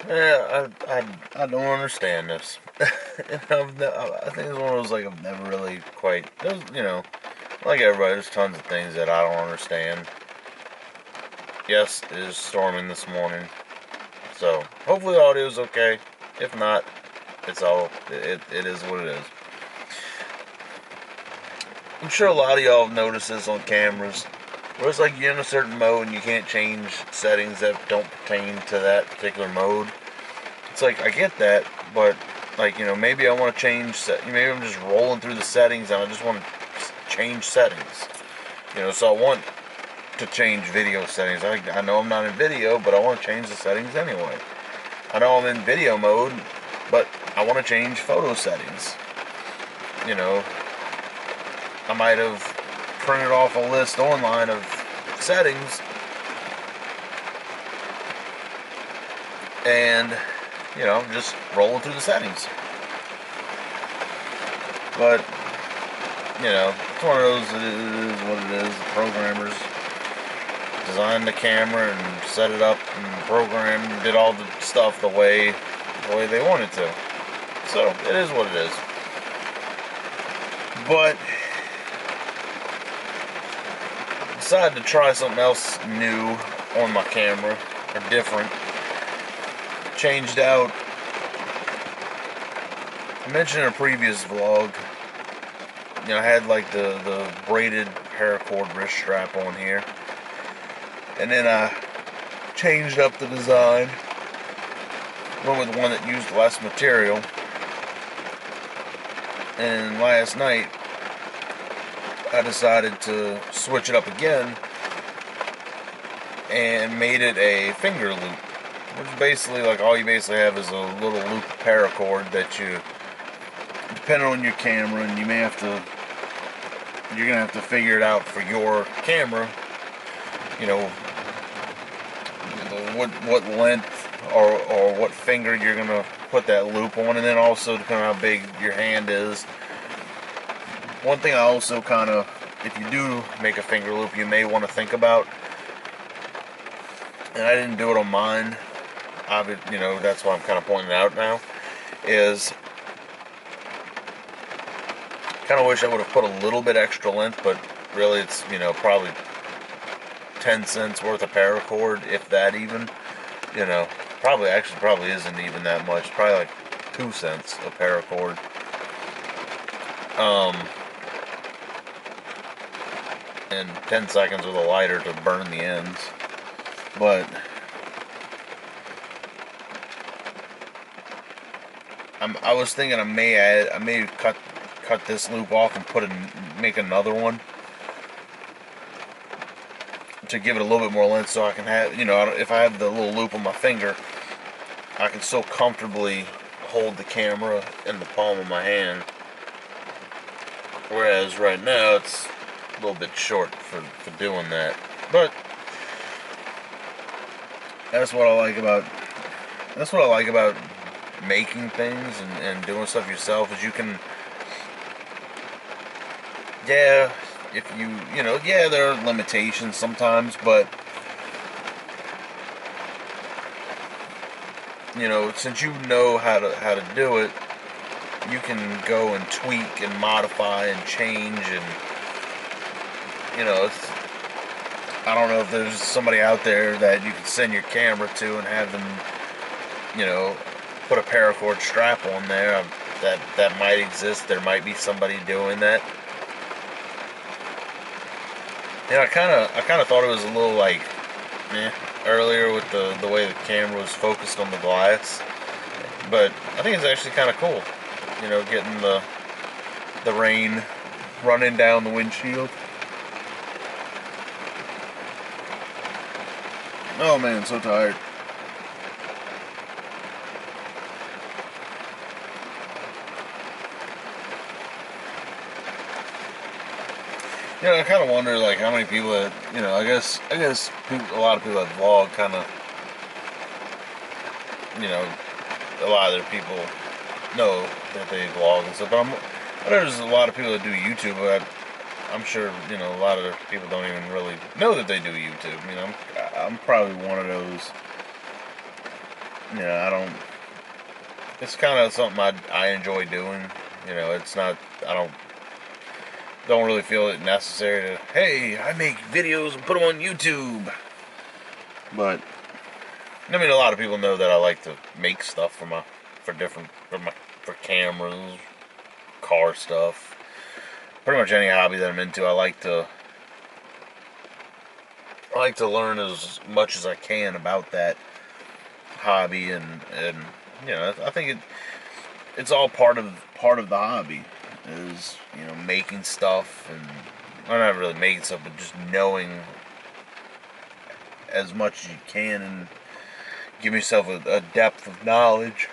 Yeah, I don't understand this. I think it's one of those, like, I've never really quite. Like everybody, there's tons of things that I don't understand. Yes, it is storming this morning, so hopefully the audio is okay. If not, it is what it is. I'm sure a lot of y'all have noticed this on cameras, where it's like you're in a certain mode and you can't change settings that don't pertain to that particular mode. It's like, I get that, but, like, maybe I want to maybe I'm just rolling through the settings and I just want to change settings. So I want to change video settings. I know I'm not in video, but I want to change the settings anyway. I know I'm in video mode, but I want to change photo settings. I might have printed off a list online of settings and, just rolling through the settings. But, it's one of those, it is what it is. The programmers designed the camera and set it up and programmed, did all the stuff the way they wanted to. So, it is what it is. But decided to try something else new on my camera, or different. Changed out. I mentioned in a previous vlog, I had like the braided paracord wrist strap on here, and then I changed up the design, went with one that used less material, and last night I decided to switch it up again and made it a finger loop, which basically, like, all you basically have is a little loop paracord that you, depending on your camera, and you're gonna have to figure it out for your camera, what length or what finger you're gonna put that loop on, and then also depending on how big your hand is. One thing I also if you do make a finger loop, you may want to think about, and I didn't do it on mine, that's why I'm kind of pointing it out now, is kind of wish I would have put a little bit extra length, but really it's, probably 10 cents worth of paracord, if that even, probably isn't even that much, probably like 2 cents of paracord. And 10 seconds with a lighter to burn the ends. But I was thinking I may cut this loop off and make another one to give it a little bit more length, so I can have, if I have the little loop on my finger, I can so comfortably hold the camera in the palm of my hand. Whereas right now it's a little bit short for doing that. But that's what I like about making things and doing stuff yourself, is you can, there are limitations sometimes, but since you know how to do it, you can go and tweak and modify and change, and I don't know if there's somebody out there that you can send your camera to and have them, put a paracord strap on there. That might exist. There might be somebody doing that. I kind of thought it was a little like, earlier with the way the camera was focused on the glass, but I think it's actually kind of cool. Getting the rain running down the windshield. Oh man, I'm so tired. I kind of wonder, like, how many people that, I guess a lot of people that vlog kind of, a lot of their people know that they vlog and stuff. But I know there's a lot of people that do YouTube, but I'm sure, a lot of people don't even really know that they do YouTube. I'm probably one of those you know, I don't. It's kind of something I enjoy doing. You know, it's not. I don't really feel it necessary to. Hey, I make videos and put them on YouTube. But I mean, a lot of people know that I like to make stuff for cameras, car stuff. Pretty much any hobby that I'm into, I like to learn as much as I can about that hobby, and you know, I think it's all part of the hobby is, you know, making stuff, and well, not really making stuff, but just knowing as much as you can and give yourself a depth of knowledge.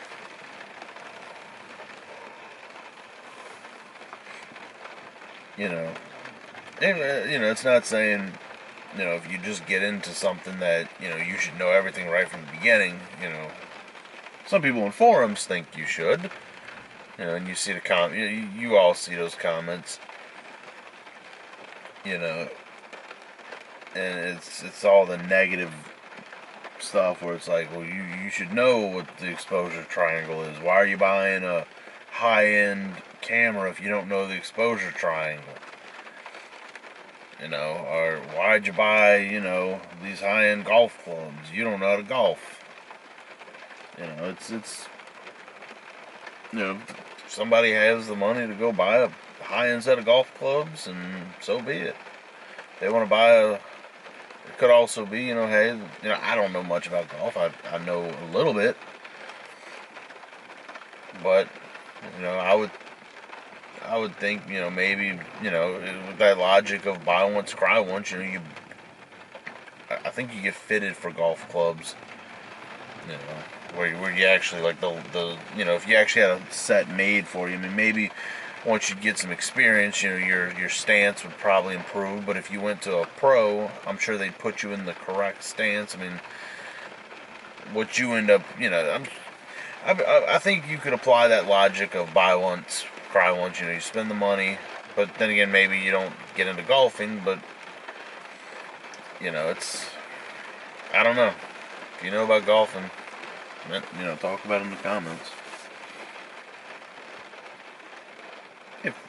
You know, and, you know, it's not saying, you know, if you just get into something that, you know, you should know everything right from the beginning. You know, some people in forums think you should. You know, and you see you all see those comments. You know, and it's all the negative stuff where it's like, well, you should know what the exposure triangle is. Why are you buying a high-end camera if you don't know the exposure triangle? You know, or why'd you buy, you know, these high-end golf clubs? You don't know how to golf. You know, it's you know, if somebody has the money to go buy a high-end set of golf clubs, and so be it. They want to buy it could also be, you know, hey, you know, I don't know much about golf. I know a little bit, but you know, I would think, you know, maybe, you know, with that logic of buy once, cry once, you know, I think you get fitted for golf clubs, you know, where you actually like the you know, if you actually had a set made for you. I mean, maybe once you get some experience, you know, your stance would probably improve. But if you went to a pro, I'm sure they'd put you in the correct stance. I mean, what you end up, you know, I think you could apply that logic of buy once, cry once. You know, you spend the money, but then again, maybe you don't get into golfing. But you know, I don't know. If you know about golfing, you know, talk about it in the comments.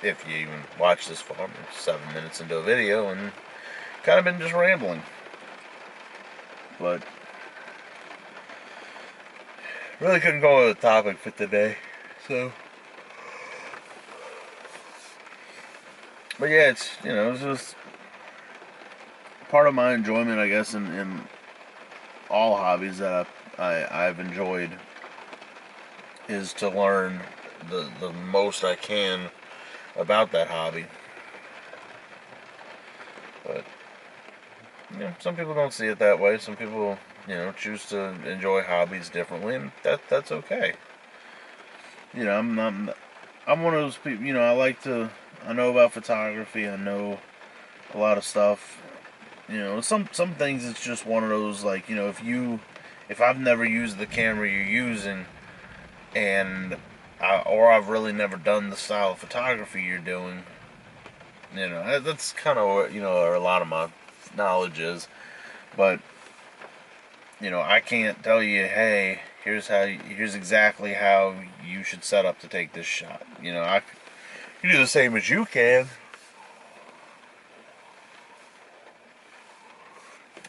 If you even watch this far, I'm 7 minutes into a video and kind of been just rambling. But really couldn't go with a topic for today. So, but yeah, it's, you know, it's just part of my enjoyment, I guess, in all hobbies that I've enjoyed is to learn the most I can about that hobby. But you know, some people don't see it that way. Some people, you know, choose to enjoy hobbies differently, and that's okay. You know, I'm one of those people. You know, I know about photography. I know a lot of stuff. You know, some things it's just one of those, like, you know, if I've never used the camera you're using, and or I've really never done the style of photography you're doing, you know, that's kind of what, you know, a lot of my knowledge is. But you know, I can't tell you, hey, here's exactly how you should set up to take this shot. You know, I can do the same as you can,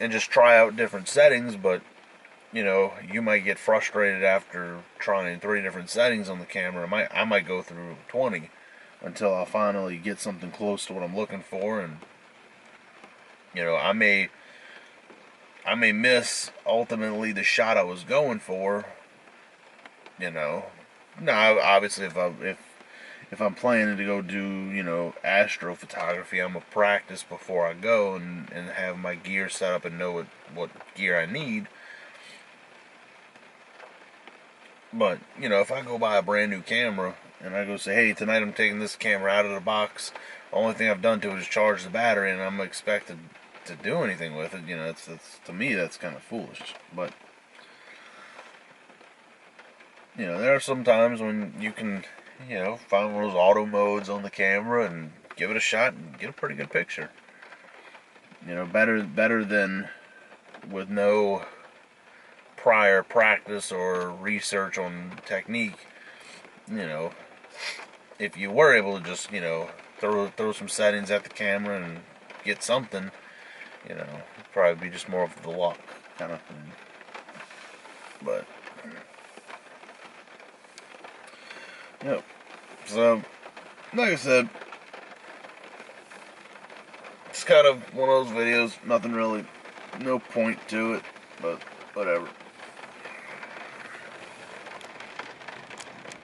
and just try out different settings. But you know, you might get frustrated after trying 3 different settings on the camera. I might go through 20 until I finally get something close to what I'm looking for, and you know, I may miss ultimately the shot I was going for. You know, now obviously if I'm planning to go do, you know, astrophotography, I'm gonna practice before I go, and have my gear set up and know what gear I need. But you know, if I go buy a brand new camera and I go say, hey, tonight I'm taking this camera out of the box, the only thing I've done to it is charge the battery, and I'm expected to do anything with it, you know, it's to me that's kind of foolish. But you know, there are some times when you can, you know, find one of those auto modes on the camera and give it a shot and get a pretty good picture. You know, better than with no prior practice or research on technique, if you were able to just, throw some settings at the camera and get something, it'd probably be just more of the luck kind of thing. But, yep. So, like I said, it's kind of one of those videos, nothing really, no point to it, but whatever.